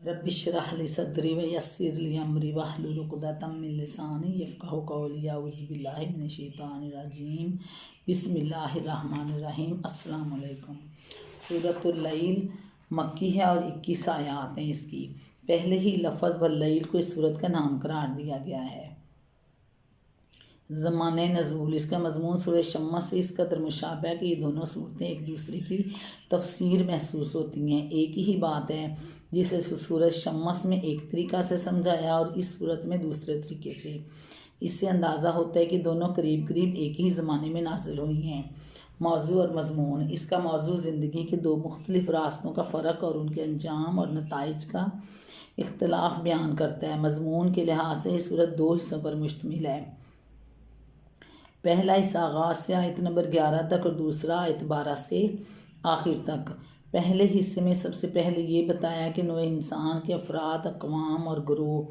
رب اشرح لی صدری ویسر لی امری واحلل عقدۃ من لسانی یفقہوا قولی اعوذ باللہ من الشیطان الرجیم بسم اللہ الرحمن الرحیم۔ السلام علیکم۔ سورۃ اللیل مکی ہے اور 21 آیات ہیں اس کی۔ پہلے ہی لفظ واللیل کو اس سورت کا نام قرار دیا گیا ہے۔ زمانۂ نزول، اس کا مضمون سورہ شمس سے اس قدر مشابہ ہے کہ یہ دونوں صورتیں ایک دوسرے کی تفسیر محسوس ہوتی ہیں۔ ایک ہی بات ہے جسے سورہ شمس میں ایک طریقہ سے سمجھایا اور اس صورت میں دوسرے طریقے سے۔ اس سے اندازہ ہوتا ہے کہ دونوں قریب قریب ایک ہی زمانے میں نازل ہوئی ہیں۔ موضوع اور مضمون، اس کا موضوع زندگی کے دو مختلف راستوں کا فرق اور ان کے انجام اور نتائج کا اختلاف بیان کرتا ہے۔ مضمون کے لحاظ سے یہ صورت 2 حصوں پر مشتمل ہے۔ پہلا حصہ آغاز سے آیت نمبر 11 تک اور دوسرا آیت 12 سے آخر تک۔ پہلے حصے میں سب سے پہلے یہ بتایا کہ نوع انسان کے افراد، اقوام اور گروہ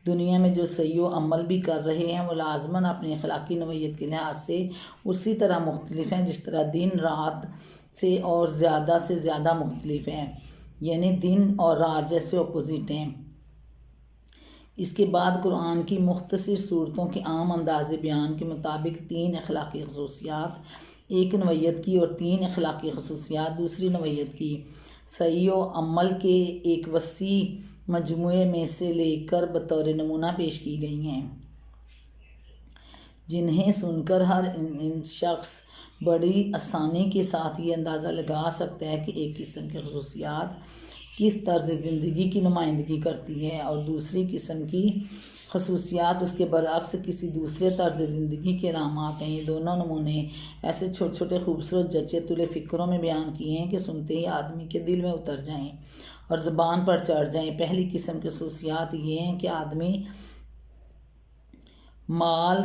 دنیا میں جو صحیح و عمل بھی کر رہے ہیں وہ لازماً اپنی اخلاقی نوعیت کے لحاظ سے اسی طرح مختلف ہیں جس طرح دن رات سے زیادہ مختلف ہیں، یعنی دن اور رات جیسے اپوزٹ ہیں۔ اس کے بعد قرآن کی مختصر صورتوں کے عام انداز بیان کے مطابق 3 اخلاقی خصوصیات ایک نوعیت کی اور 3 اخلاقی خصوصیات دوسری نوعیت کی صحیح و عمل کے ایک وسیع مجموعے میں سے لے کر بطور نمونہ پیش کی گئی ہیں، جنہیں سن کر ہر شخص بڑی آسانی کے ساتھ یہ اندازہ لگا سکتا ہے کہ ایک قسم کی خصوصیات کس طرز زندگی کی نمائندگی کرتی ہے اور دوسری قسم کی خصوصیات اس کے برعکس کسی دوسرے طرز زندگی کے علامات ہیں۔ یہ دونوں نمونے ایسے چھوٹے چھوٹے خوبصورت جچے تلے فکروں میں بیان کیے ہیں کہ سنتے ہی آدمی کے دل میں اتر جائیں اور زبان پر چڑھ جائیں۔ پہلی قسم کی خصوصیات یہ ہیں کہ آدمی مال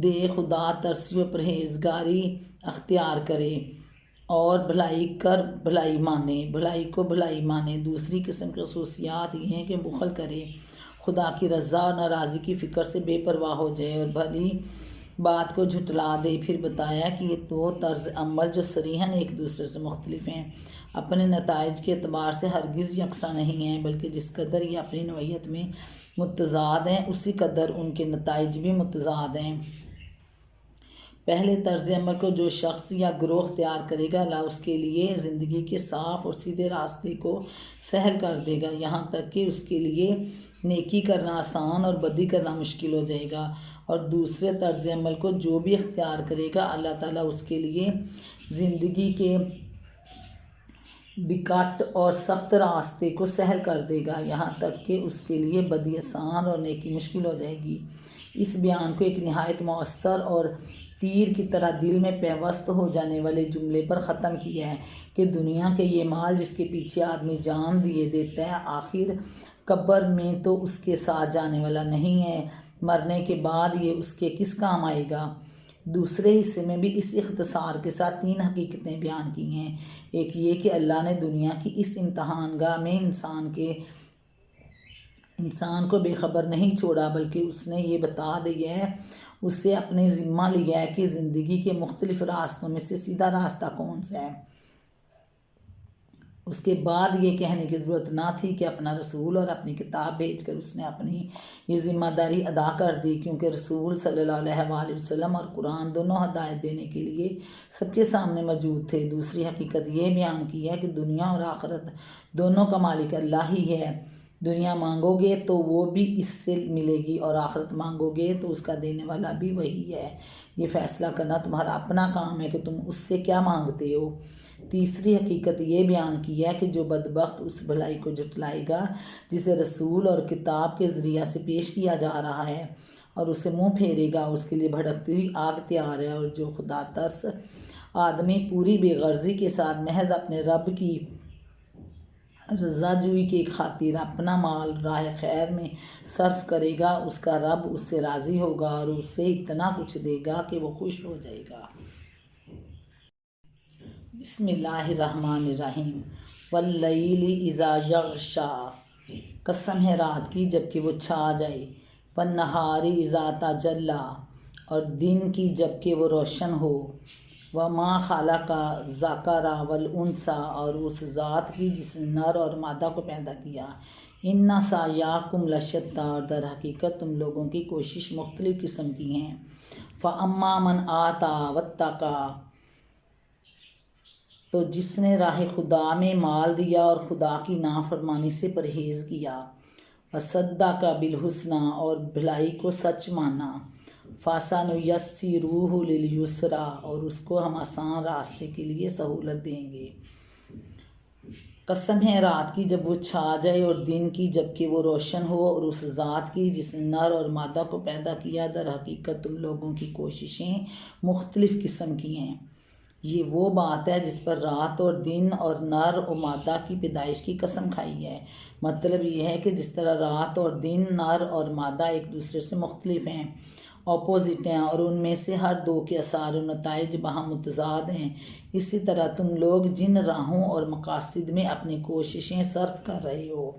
دے خدا ترسی و پرہیزگاری اختیار کرے اور بھلائی کو بھلائی مانے۔ دوسری قسم کی خصوصیات یہ ہیں کہ بخل کرے، خدا کی رضا اور ناراضی کی فکر سے بے پرواہ ہو جائے اور بھلی بات کو جھٹلا دے۔ پھر بتایا کہ یہ 2 طرز عمل جو صریحاً ایک دوسرے سے مختلف ہیں، اپنے نتائج کے اعتبار سے ہرگز یکساں نہیں ہیں، بلکہ جس قدر یہ اپنی نوعیت میں متضاد ہیں اسی قدر ان کے نتائج بھی متضاد ہیں۔ پہلے طرز عمل کو جو شخص یا گروہ اختیار کرے گا اللہ اس کے لیے زندگی کے صاف اور سیدھے راستے کو سہل کر دے گا، یہاں تک کہ اس کے لیے نیکی کرنا آسان اور بدی کرنا مشکل ہو جائے گا۔ اور دوسرے طرز عمل کو جو بھی اختیار کرے گا اللہ تعالیٰ اس کے لیے زندگی کے بکٹ اور سخت راستے کو سہل کر دے گا، یہاں تک کہ اس کے لیے بدی آسان اور نیکی مشکل ہو جائے گی۔ اس بیان کو ایک نہایت مؤثر اور تیر کی طرح دل میں پیوست ہو جانے والے جملے پر ختم کیا ہے کہ دنیا کے یہ مال جس کے پیچھے آدمی جان دیے دیتا ہے آخر قبر میں تو اس کے ساتھ جانے والا نہیں ہے، مرنے کے بعد یہ اس کے کس کام آئے گا۔ دوسرے حصے میں بھی اس اختصار کے ساتھ 3 حقیقتیں بیان کی ہیں۔ ایک یہ کہ اللہ نے دنیا کی اس امتحان گاہ میں انسان کو بے خبر نہیں چھوڑا، بلکہ اس نے یہ بتا دیا ہے، اسے اپنے ذمہ لیا ہے کہ زندگی کے مختلف راستوں میں سے سیدھا راستہ کون سا ہے۔ اس کے بعد یہ کہنے کی ضرورت نہ تھی کہ اپنا رسول اور اپنی کتاب بھیج کر اس نے اپنی یہ ذمہ داری ادا کر دی، کیونکہ رسول صلی اللہ علیہ وآلہ وسلم اور قرآن دونوں ہدایت دینے کے لیے سب کے سامنے موجود تھے۔ دوسری حقیقت یہ بیان کی ہے کہ دنیا اور آخرت دونوں کا مالک اللہ ہی ہے۔ دنیا مانگو گے تو وہ بھی اس سے ملے گی اور آخرت مانگو گے تو اس کا دینے والا بھی وہی ہے۔ یہ فیصلہ کرنا تمہارا اپنا کام ہے کہ تم اس سے کیا مانگتے ہو۔ تیسری حقیقت یہ بیان کی ہے کہ جو بدبخت اس بھلائی کو جھٹلائے گا جسے رسول اور کتاب کے ذریعہ سے پیش کیا جا رہا ہے اور اسے منہ پھیرے گا، اس کے لیے بھڑکتی ہوئی آگ تیار ہے۔ اور جو خدا ترس آدمی پوری بے غرضی کے ساتھ محض اپنے رب کی رضا جوئی کی خاطر اپنا مال راہ خیر میں صرف کرے گا، اس کا رب اس سے راضی ہوگا اور اسے اتنا کچھ دے گا کہ وہ خوش ہو جائے گا۔ بسم اللہ الرحمن الرحیم۔ واللیل اذا یغشی، قسم ہے رات کی جب کہ وہ چھا جائے، والنہار اذا تجلی، اور دن کی جب کہ وہ روشن ہو، وما خالق ذکر والانثی، اور اس ذات کی جس نے نر اور مادہ کو پیدا کیا، ان سعیکم لشتی، اور در حقیقت تم لوگوں کی کوشش مختلف قسم کی ہیں۔ فاما من آتی واتقی، تو جس نے راہ خدا میں مال دیا اور خدا کی نافرمانی سے پرہیز کیا، وصدق بالحسنی، اور بھلائی کو سچ مانا، فسنیسرہ للیسری، اور اس کو ہم آسان راستے کے لیے سہولت دیں گے۔ قسم ہے رات کی جب وہ چھا جائے اور دن کی جب کہ وہ روشن ہو، اور اس ذات کی جس نے نر اور مادہ کو پیدا کیا، در حقیقت تم لوگوں کی کوششیں مختلف قسم کی ہیں۔ یہ وہ بات ہے جس پر رات اور دن اور نر و مادہ کی پیدائش کی قسم کھائی ہے۔ مطلب یہ ہے کہ جس طرح رات اور دن، نر اور مادہ ایک دوسرے سے مختلف ہیں، اپوزٹ ہیں، اور ان میں سے ہر دو کے اثار و نتائج باہم متضاد ہیں، اسی طرح تم لوگ جن راہوں اور مقاصد میں اپنی کوششیں صرف کر رہے ہو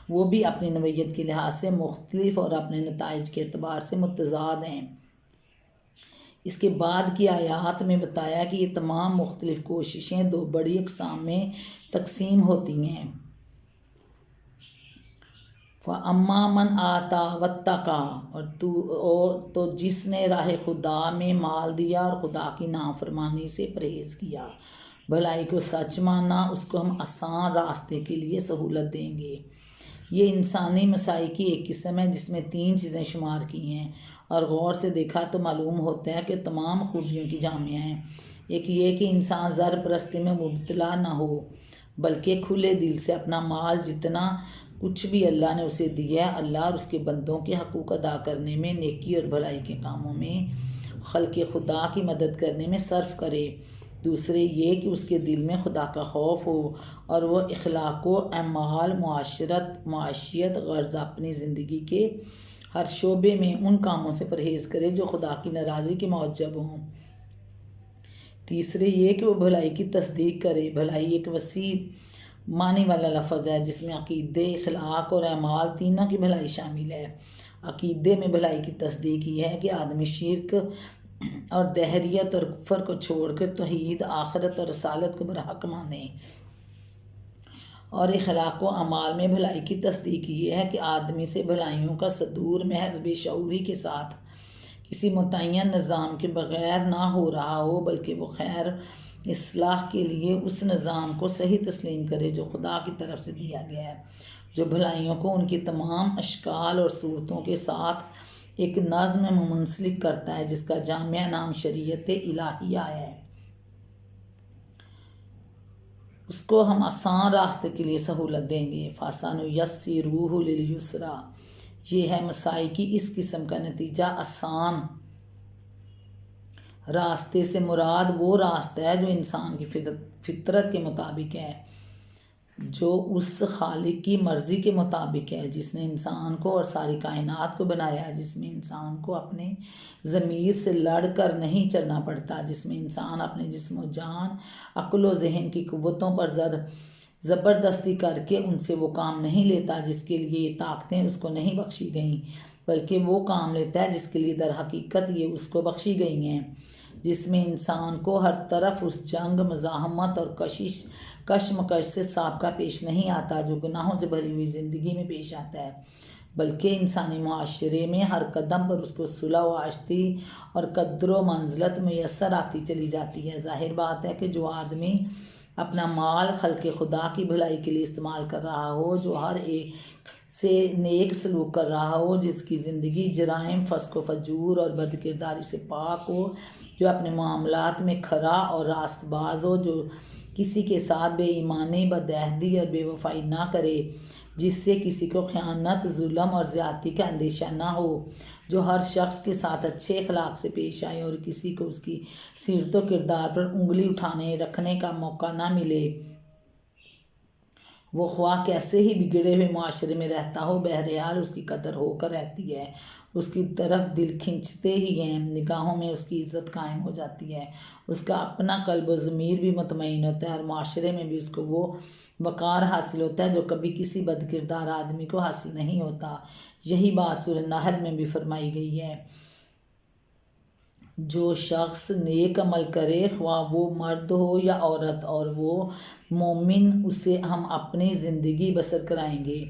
وہ بھی اپنی نوعیت کے لحاظ سے مختلف اور اپنے نتائج کے اعتبار سے متضاد ہیں۔ اس کے بعد کی آیات میں بتایا کہ یہ تمام مختلف کوششیں دو بڑی اقسام میں تقسیم ہوتی ہیں۔ فَأَمَّا مَنْ آتَى وَاتَّقَى، اور تو جس نے راہ خدا میں مال دیا اور خدا کی نافرمانی سے پرہیز کیا، بھلائی کو سچ مانا، اس کو ہم آسان راستے کے لیے سہولت دیں گے۔ یہ انسانی مساعی کی ایک قسم ہے جس میں 3 چیزیں شمار کی ہیں، اور غور سے دیکھا تو معلوم ہوتا ہے کہ تمام خوبیوں کی جامع ہیں۔ ایک یہ کہ انسان زر پرستی میں مبتلا نہ ہو، بلکہ کھلے دل سے اپنا مال، جتنا کچھ بھی اللہ نے اسے دیا ہے، اللہ اور اس کے بندوں کے حقوق ادا کرنے میں، نیکی اور بھلائی کے کاموں میں، خلق خدا کی مدد کرنے میں صرف کرے۔ دوسرے یہ کہ اس کے دل میں خدا کا خوف ہو، اور وہ اخلاق و اعمال، معاشیت غرض اپنی زندگی کے ہر شعبے میں ان کاموں سے پرہیز کرے جو خدا کی ناراضی کے موجب ہوں۔ تیسرے یہ کہ وہ بھلائی کی تصدیق کرے۔ بھلائی ایک وسیع معنی والا لفظ ہے جس میں عقیدے، اخلاق اور اعمال تینوں کی بھلائی شامل ہے۔ عقیدے میں بھلائی کی تصدیق یہ ہے کہ آدمی شرک اور دہریت اور کفر کو چھوڑ کر توحید، آخرت اور رسالت کو برحق مانے۔ اور اخلاق و اعمال میں بھلائی کی تصدیق یہ ہے کہ آدمی سے بھلائیوں کا صدور محض بے شعوری کے ساتھ کسی متعین نظام کے بغیر نہ ہو رہا ہو، بلکہ وہ خیر اصلاح کے لیے اس نظام کو صحیح تسلیم کرے جو خدا کی طرف سے دیا گیا ہے، جو بھلائیوں کو ان کی تمام اشکال اور صورتوں کے ساتھ ایک نظم میں منسلک کرتا ہے جس کا جامع نام شریعت الہیہ ہے۔ اس کو ہم آسان راستے کے لیے سہولت دیں گے۔ فَسَنُيَسِّرُهُ لِلْيُسْرَىٰ، یہ ہے مساعی کی اس قسم کا نتیجہ۔ آسان راستے سے مراد وہ راستہ ہے جو انسان کی فطرت کے مطابق ہے، جو اس خالق کی مرضی کے مطابق ہے جس نے انسان کو اور ساری کائنات کو بنایا ہے، جس میں انسان کو اپنے ضمیر سے لڑ کر نہیں چلنا پڑتا، جس میں انسان اپنے جسم و جان، عقل و ذہن کی قوتوں پر زبردستی کر کے ان سے وہ کام نہیں لیتا جس کے لیے یہ طاقتیں اس کو نہیں بخشی گئیں، بلکہ وہ کام لیتا ہے جس کے لیے در حقیقت یہ اس کو بخشی گئی ہیں، جس میں انسان کو ہر طرف اس جنگ، مزاحمت اور کشمکش سے سابقہ پیش نہیں آتا جو گناہوں سے بھری ہوئی زندگی میں پیش آتا ہے، بلکہ انسانی معاشرے میں ہر قدم پر اس کو صلح و آشتی اور قدر و منزلت میسر آتی چلی جاتی ہے۔ ظاہر بات ہے کہ جو آدمی اپنا مال خلق خدا کی بھلائی کے لیے استعمال کر رہا ہو، جو ہر ایک سے نیک سلوک کر رہا ہو، جس کی زندگی جرائم، فسق و فجور اور بد کرداری سے پاک ہو، جو اپنے معاملات میں کھرا اور راست باز ہو، جو کسی کے ساتھ بے ایمانی، بدعہدی اور بے وفائی نہ کرے، جس سے کسی کو خیانت، ظلم اور زیادتی کا اندیشہ نہ ہو، جو ہر شخص کے ساتھ اچھے اخلاق سے پیش آئے اور کسی کو اس کی سیرت و کردار پر انگلی اٹھانے رکھنے کا موقع نہ ملے، وہ خواہ کیسے ہی بگڑے ہوئے معاشرے میں رہتا ہو، بہرحال اس کی قدر ہو کر رہتی ہے، اس کی طرف دل کھنچتے ہی ہیں، نگاہوں میں اس کی عزت قائم ہو جاتی ہے، اس کا اپنا قلب و ضمیر بھی مطمئن ہوتا ہے، اور معاشرے میں بھی اس کو وہ وقار حاصل ہوتا ہے جو کبھی کسی بد کردار آدمی کو حاصل نہیں ہوتا۔ یہی بات سورہ نحل میں بھی فرمائی گئی ہے، جو شخص نیک عمل کرے خواہ وہ مرد ہو یا عورت اور وہ مومن اسے ہم اپنی زندگی بسر کرائیں گے۔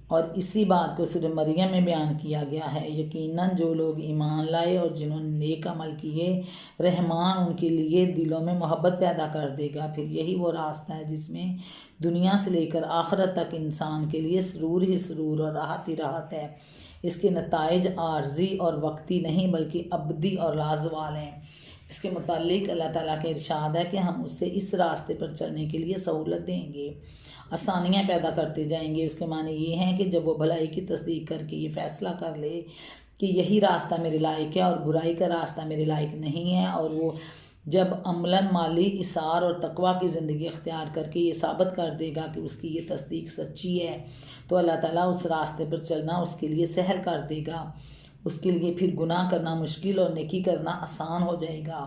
اور اسی بات کو سورہ مریم میں بیان کیا گیا ہے، یقیناً جو لوگ ایمان لائے اور جنہوں نے نیک عمل کیے رحمان ان کے لیے دلوں میں محبت پیدا کر دے گا۔ پھر یہی وہ راستہ ہے جس میں دنیا سے لے کر آخرت تک انسان کے لیے سرور ہی سرور اور راحت ہی راحت ہے۔ اس کے نتائج عارضی اور وقتی نہیں بلکہ ابدی اور لازوال ہیں۔ اس کے متعلق اللہ تعالیٰ کا ارشاد ہے کہ ہم اسے اس راستے پر چلنے کے لیے سہولت دیں گے، آسانیاں پیدا کرتے جائیں گے۔ اس کے معنی یہ ہیں کہ جب وہ بھلائی کی تصدیق کر کے یہ فیصلہ کر لے کہ یہی راستہ میرے لائق ہے اور برائی کا راستہ میرے لائق نہیں ہے، اور وہ جب عملاً مالی اثار اور تقویٰ کی زندگی اختیار کر کے یہ ثابت کر دے گا کہ اس کی یہ تصدیق سچی ہے، تو اللہ تعالیٰ اس راستے پر چلنا اس کے لیے سہل کر دے گا۔ اس کے لیے پھر گناہ کرنا مشکل اور نیکی کرنا آسان ہو جائے گا۔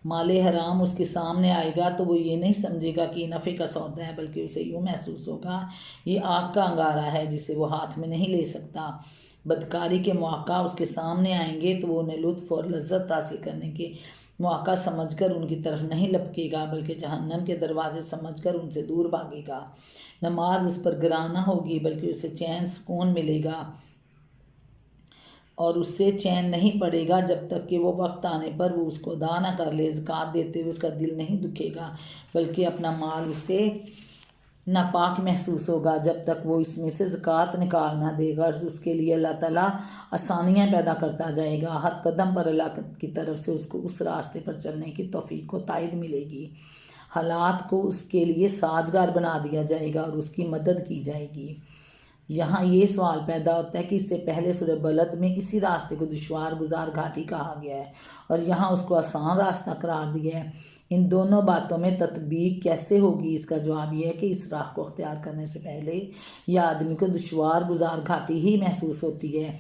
مال حرام اس کے سامنے آئے گا تو وہ یہ نہیں سمجھے گا کہ یہ نفع کا سودا ہے، بلکہ اسے یوں محسوس ہوگا یہ آگ کا انگارہ ہے جسے وہ ہاتھ میں نہیں لے سکتا۔ بدکاری کے مواقع اس کے سامنے آئیں گے تو وہ انہیں لطف اور لذت حاصل کرنے کے مواقع سمجھ کر ان کی طرف نہیں لپکے گا، بلکہ جہنم کے دروازے سمجھ کر ان سے دور بھاگے گا۔ نماز اس پر گراں نہ ہوگی بلکہ اسے چین سکون ملے گا، اور اس سے چین نہیں پڑے گا جب تک کہ وہ وقت آنے پر وہ اس کو ادا نہ کر لے۔ زکوٰۃ دیتے ہوئے اس کا دل نہیں دکھے گا بلکہ اپنا مال اسے ناپاک محسوس ہوگا جب تک وہ اس میں سے زکوٰۃ نکال نہ دے گا۔ اس کے لیے اللہ تعالیٰ آسانیاں پیدا کرتا جائے گا، ہر قدم پر اللہ کی طرف سے اس کو اس راستے پر چلنے کی توفیق و تائید ملے گی، حالات کو اس کے لیے سازگار بنا دیا جائے گا اور اس کی مدد کی جائے گی۔ یہاں یہ سوال پیدا ہوتا ہے کہ اس سے پہلے سورہ بلد میں اسی راستے کو دشوار گزار گھاٹی کہا گیا ہے اور یہاں اس کو آسان راستہ قرار دیا ہے۔ ان دونوں باتوں میں تطبیق کیسے ہوگی؟ اس کا جواب یہ ہے کہ اس راہ کو اختیار کرنے سے پہلے یہ آدمی کو دشوار گزار گھاٹی ہی محسوس ہوتی ہے،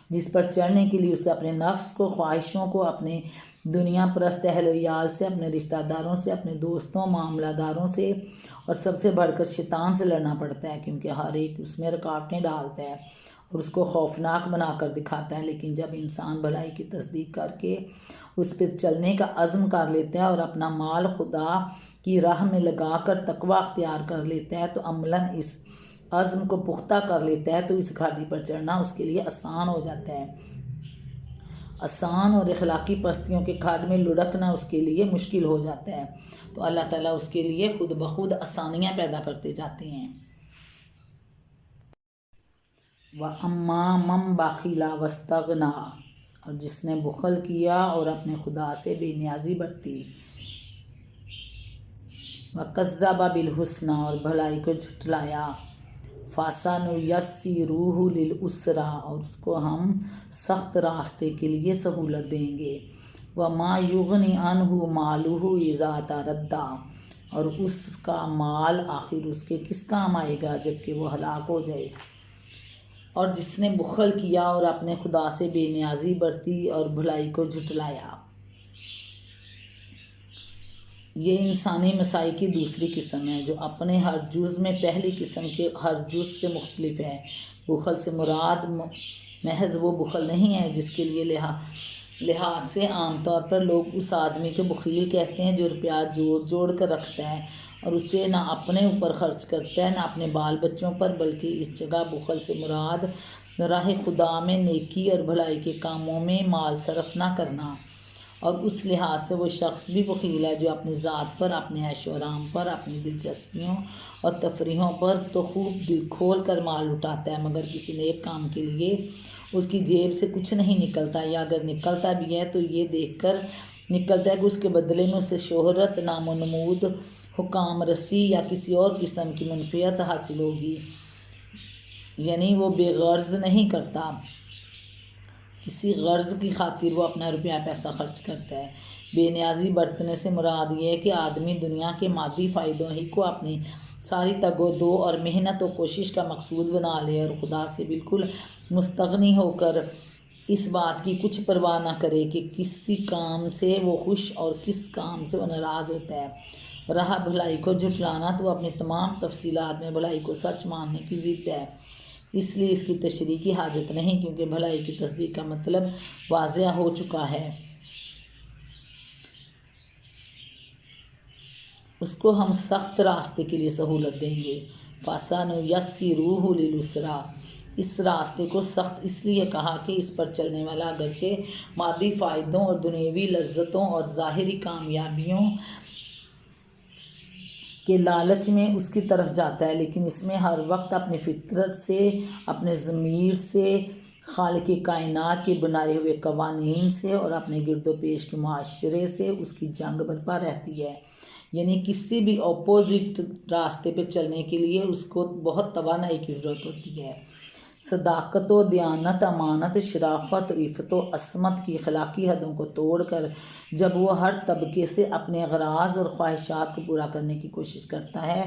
جس پر چڑھنے کے لیے اسے اپنے نفس کو، خواہشوں کو، اپنے دنیا پرست اہل و عیال سے، اپنے رشتہ داروں سے، اپنے دوستوں، معاملہ داروں سے اور سب سے بڑھ کر شیطان سے لڑنا پڑتا ہے، کیونکہ ہر ایک اس میں رکاوٹیں ڈالتا ہے اور اس کو خوفناک بنا کر دکھاتا ہے۔ لیکن جب انسان بھلائی کی تصدیق کر کے اس پہ چلنے کا عزم کر لیتا ہے اور اپنا مال خدا کی راہ میں لگا کر تقویٰ اختیار کر لیتا ہے تو عملاً اس عزم کو پختہ کر لیتا ہے تو اس گھاٹی پر چڑھنا اس کے لیے آسان ہو جاتا ہے۔ آسان اور اخلاقی پستیوں کے کھاڈ میں لڑکنا اس کے لیے مشکل ہو جاتا ہے، تو اللہ تعالیٰ اس کے لیے خود بخود آسانیاں پیدا کرتے جاتے ہیں۔ وَأَمَّا مَن بَخِلَ وَاسْتَغْنَىٰ، اور جس نے بخل کیا اور اپنے خدا سے بے نیازی برتی، وَكَذَّبَ بِالْحُسْنَىٰ، اور بھلائی کو جھٹلایا، فَسَنُيَسِّرُهُ لِلْعُسْرَىٰ، اور اس کو ہم سخت راستے کے لیے سہولت دیں گے، وَمَا يُغْنِ عَنْهُ مَالُهُ إِذَا تَرَدَّىٰ، اور اس کا مال آخر اس کے کس کام آئے گا جب کہ وہ ہلاک ہو جائے۔ اور جس نے بخل کیا اور اپنے خدا سے بے نیازی برتی اور بھلائی کو جھٹلایا، یہ انسانی مسائی کی دوسری قسم ہے جو اپنے ہر جز میں پہلی قسم کے ہر جز سے مختلف ہے۔ بخل سے مراد محض وہ بخل نہیں ہے جس کے لیے لحاظ سے عام طور پر لوگ اس آدمی کو بخیل کہتے ہیں جو روپیہ جوڑ جوڑ کر رکھتا ہے اور اسے نہ اپنے اوپر خرچ کرتا ہے نہ اپنے بال بچوں پر، بلکہ اس جگہ بخل سے مراد راہ خدا میں نیکی اور بھلائی کے کاموں میں مال صرف نہ کرنا، اور اس لحاظ سے وہ شخص بھی بخیل ہے جو اپنی ذات پر، اپنے عیش و آرام پر، اپنی دلچسپیوں اور تفریحوں پر تو خوب دل کھول کر مال لٹاتا ہے مگر کسی نیک کام کے لیے اس کی جیب سے کچھ نہیں نکلتا، یا اگر نکلتا بھی ہے تو یہ دیکھ کر نکلتا ہے کہ اس کے بدلے میں اسے شہرت، نام و نمود، حکام رسی یا کسی اور قسم کی منفعت حاصل ہوگی۔ یعنی وہ بے غرض نہیں کرتا، کسی غرض کی خاطر وہ اپنا روپیہ پیسہ خرچ کرتا ہے۔ بے نیازی برتنے سے مراد یہ ہے کہ آدمی دنیا کے مادی فائدوں ہی کو اپنی ساری تگ و دو اور محنت و کوشش کا مقصود بنا لے اور خدا سے بالکل مستغنی ہو کر اس بات کی کچھ پرواہ نہ کرے کہ کسی کام سے وہ خوش اور کس کام سے وہ ناراض ہوتا ہے۔ راہ بھلائی کو جھٹلانا تو اپنی تمام تفصیلات میں بھلائی کو سچ ماننے کی ضد ہے۔ اس لیے اس کی تشریح کی حاجت نہیں، کیونکہ بھلائی کی تصدیق کا مطلب واضح ہو چکا ہے۔ اس کو ہم سخت راستے کے لیے سہولت دیں گے۔ فَسَنُيَسِّرُهُ لِلْيُسْرَىٰ، اس راستے کو سخت اس لیے کہا کہ اس پر چلنے والا اگرچہ مادی فائدوں اور دنیاوی لذتوں اور ظاہری کامیابیوں کے لالچ میں اس کی طرف جاتا ہے، لیکن اس میں ہر وقت اپنی فطرت سے، اپنے ضمیر سے، خالق کائنات کے بنائے ہوئے قوانین سے اور اپنے گرد و پیش کے معاشرے سے اس کی جنگ برپا رہتی ہے۔ یعنی کسی بھی اپوزٹ راستے پہ چلنے کے لیے اس کو بہت توانائی کی ضرورت ہوتی ہے۔ صداقت و دیانت، امانت، شرافت، عفت و عصمت کی اخلاقی حدوں کو توڑ کر جب وہ ہر طبقے سے اپنے اغراض اور خواہشات کو پورا کرنے کی کوشش کرتا ہے،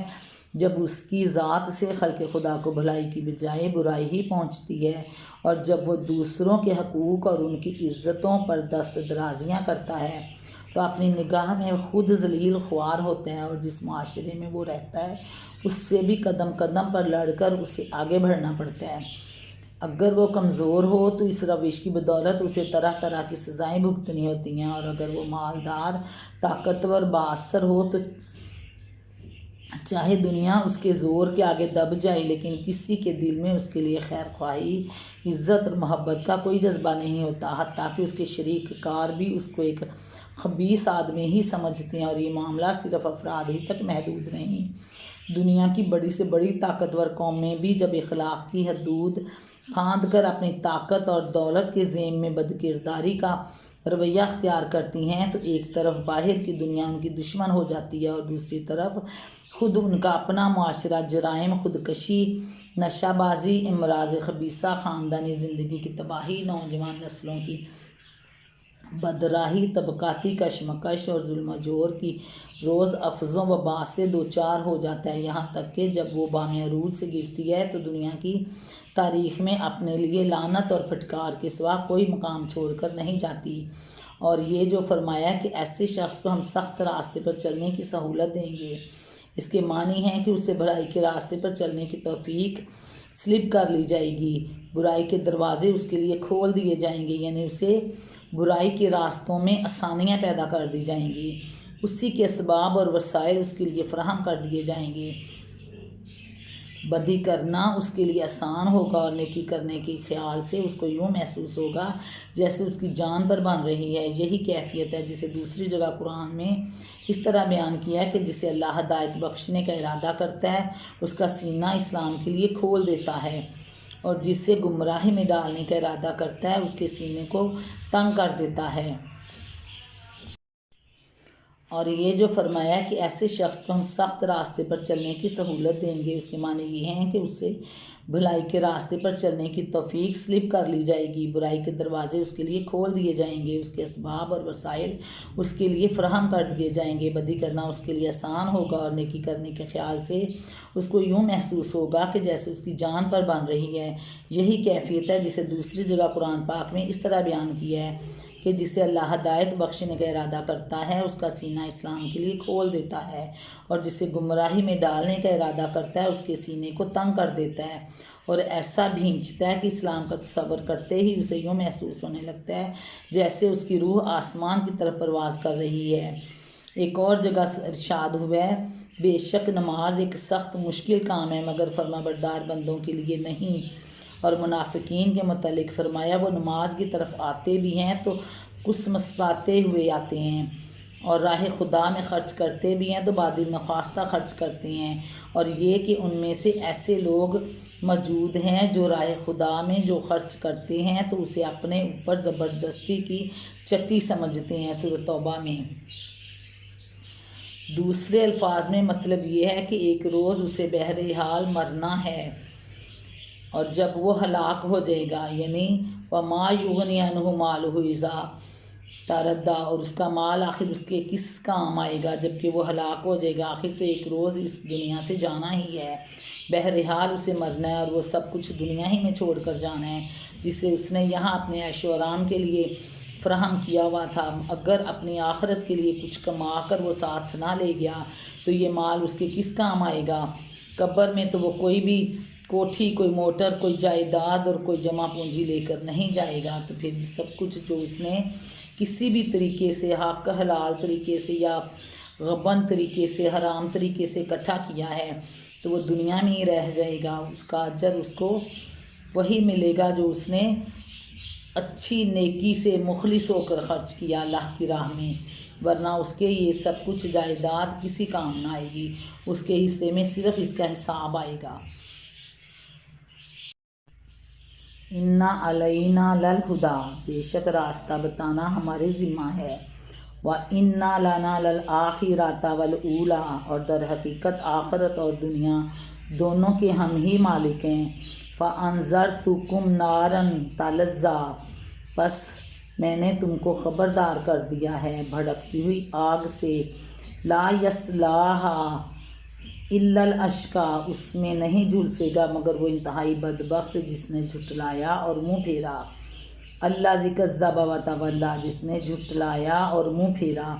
جب اس کی ذات سے خلق خدا کو بھلائی کی بجائے برائی ہی پہنچتی ہے، اور جب وہ دوسروں کے حقوق اور ان کی عزتوں پر دست درازیاں کرتا ہے، تو اپنی نگاہ میں خود ذلیل خوار ہوتا ہے، اور جس معاشرے میں وہ رہتا ہے اس سے بھی قدم قدم پر لڑ کر اسے آگے بڑھنا پڑتا ہے۔ اگر وہ کمزور ہو تو اس روش کی بدولت اسے طرح طرح کی سزائیں بھگتنی ہوتی ہیں، اور اگر وہ مالدار، طاقتور، بااثر ہو تو چاہے دنیا اس کے زور کے آگے دب جائے، لیکن کسی کے دل میں اس کے لیے خیر خواہی، عزت اور محبت کا کوئی جذبہ نہیں ہوتا، حتیٰ کہ اس کے شریک کار بھی اس کو ایک خبیث آدمی ہی سمجھتے ہیں۔ اور یہ معاملہ صرف افراد ہی تک محدود نہیں، دنیا کی بڑی سے بڑی طاقتور قومیں بھی جب اخلاق کی حدود پھاند کر اپنی طاقت اور دولت کے زیم میں بدکرداری کا رویہ اختیار کرتی ہیں، تو ایک طرف باہر کی دنیا ان کی دشمن ہو جاتی ہے، اور دوسری طرف خود ان کا اپنا معاشرہ جرائم، خودکشی، نشہ بازی، امراض خبیثہ، خاندانی زندگی کی تباہی، نوجوان نسلوں کی بدراہی، طبقاتی کشمکش اور ظلم و جور کی روز افزوں وبا سے دوچار ہو جاتا ہے، یہاں تک کہ جب وہ بام عروج سے گرتی ہے تو دنیا کی تاریخ میں اپنے لیے لعنت اور پھٹکار کے سوا کوئی مقام چھوڑ کر نہیں جاتی۔ اور یہ جو فرمایا کہ ایسے شخص کو ہم سخت راستے پر چلنے کی سہولت دیں گے، اس کے معنی ہے کہ اسے بھلائی کے راستے پر چلنے کی توفیق سلپ کر لی جائے گی، برائی کے دروازے اس کے لیے کھول دیے جائیں گے، یعنی اسے برائی کے راستوں میں آسانیاں پیدا کر دی جائیں گی، اسی کے اسباب اور وسائل اس کے لیے فراہم کر دیے جائیں گے، بدی کرنا اس کے لیے آسان ہوگا، اور نیکی کرنے کے خیال سے اس کو یوں محسوس ہوگا جیسے اس کی جان پر بن رہی ہے۔ یہی کیفیت ہے جسے دوسری جگہ قرآن میں اس طرح بیان کیا ہے کہ جسے اللہ ہدایت بخشنے کا ارادہ کرتا ہے اس کا سینہ اسلام کے لیے کھول دیتا ہے، اور جسے گمراہی میں ڈالنے کا ارادہ کرتا ہے اس کے سینے کو تنگ کر دیتا ہے۔ اور یہ جو فرمایا کہ ایسے شخص کو ہم سخت راستے پر چلنے کی سہولت دیں گے، اس کے معنی یہ ہیں کہ اسے بھلائی کے راستے پر چلنے کی توفیق سلپ کر لی جائے گی، برائی کے دروازے اس کے لیے کھول دیے جائیں گے، اس کے اسباب اور وسائل اس کے لیے فراہم کر دیے جائیں گے، بدی کرنا اس کے لیے آسان ہوگا، اور نیکی کرنے کے خیال سے اس کو یوں محسوس ہوگا کہ جیسے اس کی جان پر بن رہی ہے۔ یہی کیفیت ہے جسے دوسری جگہ قرآن پاک میں اس طرح بیان کیا ہے کہ جسے اللہ ہدایت بخشنے کا ارادہ کرتا ہے اس کا سینہ اسلام کے لیے کھول دیتا ہے، اور جسے گمراہی میں ڈالنے کا ارادہ کرتا ہے اس کے سینے کو تنگ کر دیتا ہے، اور ایسا بھینچتا ہے کہ اسلام کا تصور کرتے ہی اسے یوں محسوس ہونے لگتا ہے جیسے اس کی روح آسمان کی طرف پرواز کر رہی ہے۔ ایک اور جگہ ارشاد ہوا ہے، بے شک نماز ایک سخت مشکل کام ہے مگر فرما بردار بندوں کے لیے نہیں۔ اور منافقین کے متعلق فرمایا، وہ نماز کی طرف آتے بھی ہیں تو کسمساتے ہوئے آتے ہیں، اور راہ خدا میں خرچ کرتے بھی ہیں تو بادل نخواستہ خرچ کرتے ہیں، اور یہ کہ ان میں سے ایسے لوگ موجود ہیں جو راہ خدا میں جو خرچ کرتے ہیں تو اسے اپنے اوپر زبردستی کی چٹی سمجھتے ہیں۔ سورۃ توبہ میں دوسرے الفاظ میں مطلب یہ ہے کہ ایک روز اسے بہرحال مرنا ہے، اور جب وہ ہلاک ہو جائے گا، یعنی وَمَا يُغْنِي عَنْهُ مَالُهُ إِذَا تَرَدَّىٰ، اور اس کا مال آخر اس کے کس کام آئے گا جب کہ وہ ہلاک ہو جائے گا، آخر تو ایک روز اس دنیا سے جانا ہی ہے، بہرحال اسے مرنا ہے، اور وہ سب کچھ دنیا ہی میں چھوڑ کر جانا ہے جسے اس نے یہاں اپنے عیش و آرام کے لیے فراہم کیا ہوا تھا۔ اگر اپنی آخرت کے لیے کچھ کما کر وہ ساتھ نہ لے گیا تو یہ مال اس کے کس کام آئے گا؟ قبر میں تو وہ کوئی بھی کوٹھی، کوئی موٹر، کوئی جائیداد اور کوئی جمع پونجی لے کر نہیں جائے گا۔ تو پھر سب کچھ جو اس نے کسی بھی طریقے سے، حق حلال طریقے سے یا غبن طریقے سے، حرام طریقے سے اکٹھا کیا ہے، تو وہ دنیا میں ہی رہ جائے گا۔ اس کا اجر اس کو وہی ملے گا جو اس نے اچھی نیکی سے مخلص ہو کر خرچ کیا اللہ کی راہ میں، ورنہ اس کے یہ سب کچھ جائیداد کسی کام نہ آئے گی۔ اس کے حصے میں صرف اس کا حساب آئے گا۔ اِنَّ عَلَيْنَا لَلْهُدَىٰ، بے شک راستہ بتانا ہمارے ذمہ ہے۔ وَإِنَّا لَنَا لَلْآخِرَةَ وَالْأُولَىٰ، اور در حقیقت آخرت اور دنیا دونوں کے ہم ہی مالک ہیں۔ فَأَنذَرْتُكُمْ نَارًا تَلَظَّىٰ، پس میں نے تم کو خبردار کر دیا ہے بھڑکتی ہوئی آگ سے۔ لَا يَصْلَاهَا إِلَّا الْأَشْقَىٰ، اس میں نہیں جھلسے گا مگر وہ انتہائی بدبخت جس نے جھٹلایا اور منہ پھیرا۔ الَّذِي كَذَّبَ وَتَوَلَّىٰ، جس نے جھٹلایا اور منہ پھیرا۔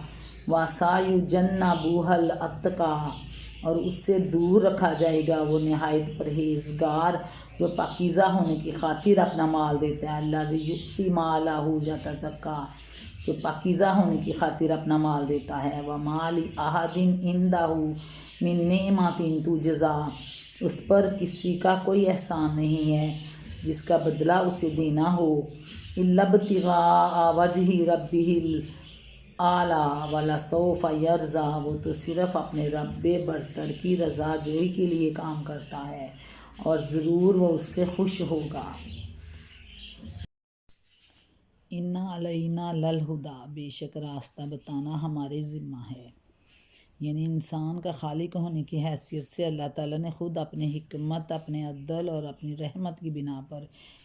وَسَيُجَنَّبُهَا الْأَتْقَىٰ، اور اس سے دور رکھا جائے گا وہ نہایت پرہیزگار جو پاکیزہ ہونے کی خاطر اپنا مال دیتا ہے۔ الَّذِي يُؤْتِي مَالَهُ يَتَزَكَّىٰ، جو پاکیزہ ہونے کی خاطر اپنا مال دیتا ہے۔ وَمَا لِأَحَدٍ عِندَهُ مِن نِعْمَةٍ تُجْزَىٰ، اس پر کسی کا کوئی احسان نہیں ہے جس کا بدلہ اسے دینا ہو۔ إِلَّا ابْتِغَاءَ وَجْهِ رَبِّهِ الْأَعْلَىٰ وَلَسَوْفَ يَرْضَىٰ، وہ تو صرف اپنے رب برتر کی رضا جوئی کے لیے کام کرتا ہے اور ضرور وہ اس سے خوش ہوگا۔ اِنَّ عَلَيْنَا لَلْهُدَىٰ، بے شک راستہ بتانا ہمارے ذمہ ہے۔ یعنی انسان کا خالق ہونے کی حیثیت سے اللہ تعالیٰ نے خود اپنی حکمت، اپنے عدل اور اپنی رحمت کی بنا پر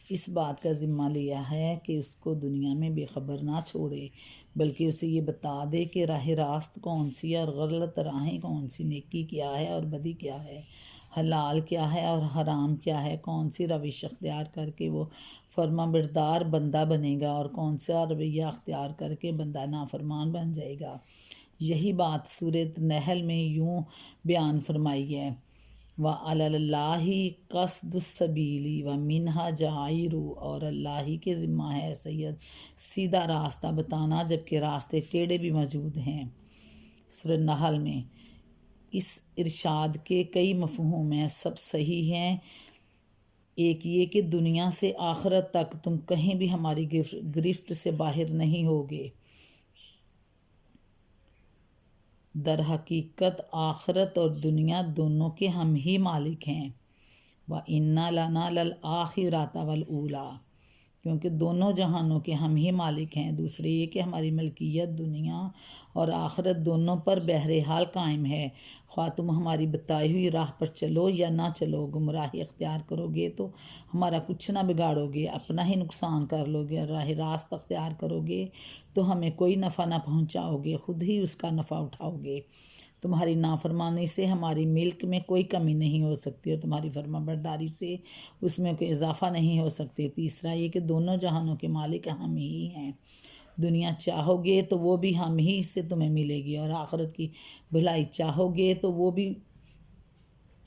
اس بات کا ذمہ لیا ہے کہ اس کو دنیا میں بے خبر نہ چھوڑے، بلکہ اسے یہ بتا دے کہ راہ راست کون سی اور غلط راہیں کون سی، نیکی کیا ہے اور بدی کیا ہے، حلال کیا ہے اور حرام کیا ہے، کون سی روش اختیار کر کے وہ فرما بردار بندہ بنے گا اور کون سا رویہ اختیار کر کے بندہ نافرمان بن جائے گا۔ یہی بات سورۃ نحل میں یوں بیان فرمائی ہے، وَعَلَى اللَّهِ قَصْدُ السَّبِيلِ وَمِنْهَا جَائِرُ، اور اللہ ہی کے ذمہ ہے سیدھا راستہ بتانا جبکہ راستے ٹیڑھے بھی موجود ہیں۔ سورۃ نحل میں اس ارشاد کے کئی مفہوم ہیں، سب صحیح ہیں۔ ایک یہ کہ دنیا سے آخرت تک تم کہیں بھی ہماری گرفت سے باہر نہیں ہوگے۔ در حقیقت آخرت اور دنیا دونوں کے ہم ہی مالک ہیں۔ وَإِنَّا لَنَا لَلْآخِرَةَ وَالْأُولَىٰ، کیونکہ دونوں جہانوں کے ہم ہی مالک ہیں۔ دوسرے یہ کہ ہماری ملکیت دنیا اور آخرت دونوں پر بہرحال قائم ہے، خواہ تم ہماری بتائی ہوئی راہ پر چلو یا نہ چلو۔ گمراہی اختیار کرو گے تو ہمارا کچھ نہ بگاڑو گے، اپنا ہی نقصان کر لو گے، اور راہ راست اختیار کرو گے تو ہمیں کوئی نفع نہ پہنچاؤ گے، خود ہی اس کا نفع اٹھاؤ گے۔ تمہاری نافرمانی سے ہماری ملک میں کوئی کمی نہیں ہو سکتی اور تمہاری فرما برداری سے اس میں کوئی اضافہ نہیں ہو سکتے۔ تیسرا یہ کہ دونوں جہانوں کے مالک ہم ہی ہیں، دنیا چاہو گے تو وہ بھی ہم ہی سے تمہیں ملے گی، اور آخرت کی بھلائی چاہو گے تو وہ بھی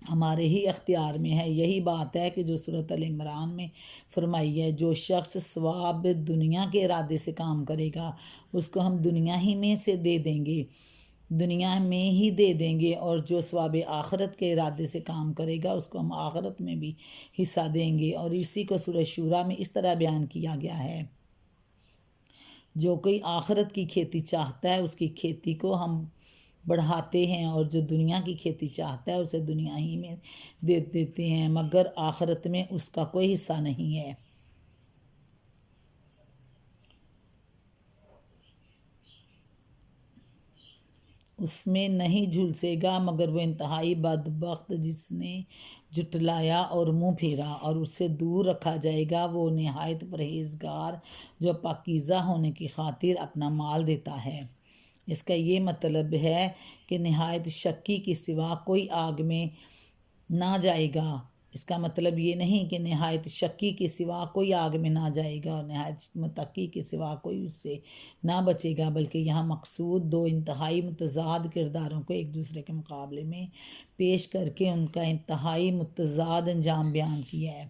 ہمارے ہی اختیار میں ہے۔ یہی بات ہے کہ جو سورۃ ال عمران میں فرمائی ہے، جو شخص ثواب دنیا کے ارادے سے کام کرے گا اس کو ہم دنیا ہی میں سے دے دیں گے، دنیا میں ہی دے دیں گے، اور جو ثواب آخرت کے ارادے سے کام کرے گا اس کو ہم آخرت میں بھی حصہ دیں گے۔ اور اسی کو سورہ شورى میں اس طرح بیان کیا گیا ہے، جو کوئی آخرت کی کھیتی چاہتا ہے اس کی کھیتی کو ہم بڑھاتے ہیں، اور جو دنیا کی کھیتی چاہتا ہے اسے دنیا ہی میں دے دیتے ہیں، مگر آخرت میں اس کا کوئی حصہ نہیں ہے۔ اس میں نہیں جھلسے گا مگر وہ انتہائی بدبخت جس نے جھٹلایا اور منہ پھیرا، اور اس سے دور رکھا جائے گا وہ نہایت پرہیزگار جو پاکیزہ ہونے کی خاطر اپنا مال دیتا ہے۔ اس کا یہ مطلب ہے کہ نہایت شکی کے سوا کوئی آگ میں نہ جائے گا، اس کا مطلب یہ نہیں کہ نہایت شکی کے سوا کوئی آگ میں نہ جائے گا اور نہایت متقی کے سوا کوئی اس سے نہ بچے گا، بلکہ یہاں مقصود دو انتہائی متضاد کرداروں کو ایک دوسرے کے مقابلے میں پیش کر کے ان کا انتہائی متضاد انجام بیان کیا ہے۔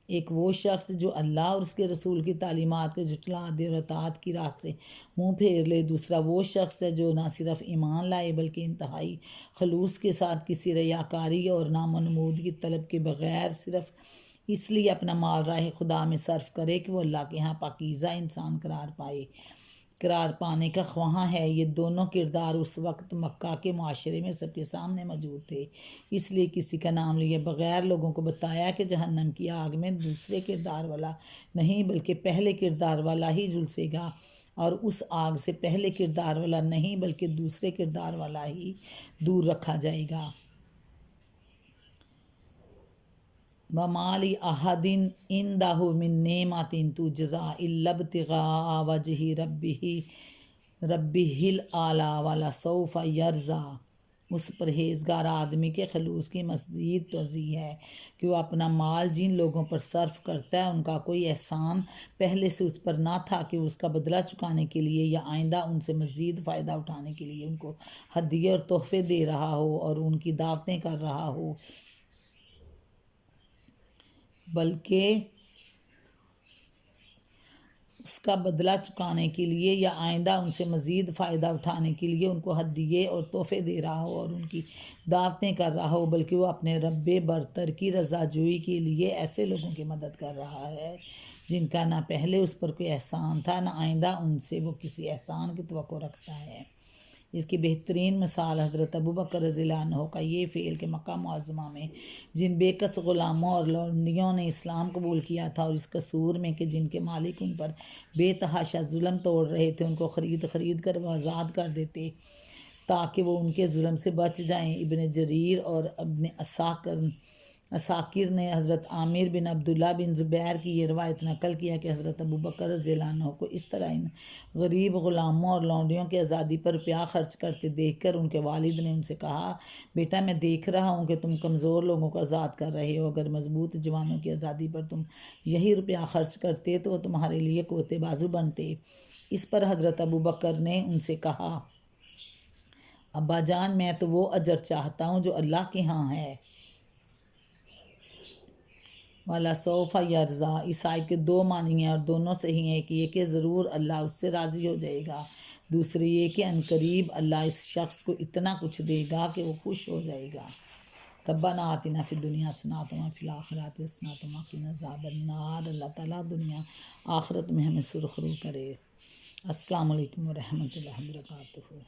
ایک وہ شخص جو اللہ اور اس کے رسول کی تعلیمات کو جھٹلا دے اور اطاعت کی راہ سے منہ پھیر لے، دوسرا وہ شخص ہے جو نہ صرف ایمان لائے بلکہ انتہائی خلوص کے ساتھ کسی ریاکاری اور نامنمودگی طلب کے بغیر صرف اس لیے اپنا مال راہ خدا میں صرف کرے کہ وہ اللہ کے ہاں پاکیزہ انسان قرار پانے کا خواہاں ہے۔ یہ دونوں کردار اس وقت مکہ کے معاشرے میں سب کے سامنے موجود تھے، اس لیے کسی کا نام لیے بغیر لوگوں کو بتایا کہ جہنم کی آگ میں دوسرے کردار والا نہیں بلکہ پہلے کردار والا ہی جھلسے گا، اور اس آگ سے پہلے کردار والا نہیں بلکہ دوسرے کردار والا ہی دور رکھا جائے گا۔ وَمَا لِأَحَدٍ عِندَهُ مِن نِعْمَةٍ تُجْزَىٰ إِلَّا ابْتِغَاءَ وَجْهِ رَبِّهِ الْأَعْلَىٰ وَلَسَوْفَ يَرْضَىٰ۔ اس پرہیزگار آدمی کے خلوص کی مزید توضیح ہے کہ وہ اپنا مال جن لوگوں پر صرف کرتا ہے ان کا کوئی احسان پہلے سے اس پر نہ تھا کہ اس کا بدلہ چکانے کے لیے یا آئندہ ان سے مزید فائدہ اٹھانے کے لیے ان کو ہدیے اور تحفے دے رہا ہو اور ان کی دعوتیں کر رہا ہو، بلکہ اس کا بدلہ چکانے کے لیے یا آئندہ ان سے مزید فائدہ اٹھانے کے لیے ان کو ہدیے اور تحفے دے رہا ہو اور ان کی دعوتیں کر رہا ہو، بلکہ وہ اپنے رب برتر کی رضا جوئی کے لیے ایسے لوگوں کی مدد کر رہا ہے جن کا نہ پہلے اس پر کوئی احسان تھا نہ آئندہ ان سے وہ کسی احسان کی توقع رکھتا ہے۔ اس کی بہترین مثال حضرت ابوبکر رضی اللہ عنہ کا یہ فعل کہ مکہ معظمہ میں جن بے کس غلاموں اور لونڈیوں نے اسلام قبول کیا تھا، اور اس قصور میں کہ جن کے مالک ان پر بے تحاشا ظلم توڑ رہے تھے ان کو خرید کر وہ آزاد کر دیتے تاکہ وہ ان کے ظلم سے بچ جائیں۔ ابن جریر اور ابن اساکر نے حضرت عامر بن عبداللہ بن زبیر کی یہ روایت نقل کیا کہ حضرت ابوبکر رضی اللہ عنہ کو اس طرح ان غریب غلاموں اور لونڈیوں کی آزادی پر روپیہ خرچ کرتے دیکھ کر ان کے والد نے ان سے کہا، بیٹا میں دیکھ رہا ہوں کہ تم کمزور لوگوں کو آزاد کر رہے ہو، اگر مضبوط جوانوں کی آزادی پر تم یہی روپیہ خرچ کرتے تو وہ تمہارے لیے قوت بازو بنتے۔ اس پر حضرت ابوبکر نے ان سے کہا، ابا جان میں تو وہ اجر چاہتا ہوں جو اللہ کے ہاں ہے۔ وَلَسَوْفَ يَرْضَىٰ۔ اس آیت کے دو معنی ہیں اور دونوں صحیح ہیں۔ ایک یہ کہ ضرور اللہ اس سے راضی ہو جائے گا، دوسری یہ کہ عنقریب اللہ اس شخص کو اتنا کچھ دے گا کہ وہ خوش ہو جائے گا۔ ربنا آتنا فی الدنیا حسنۃ وفی الآخرۃ حسنۃ وقنا عذاب النار۔ اللہ تعالیٰ دنیا آخرت میں ہمیں سرخرو کرے۔ السلام علیکم ورحمۃ اللہ وبرکاتہ۔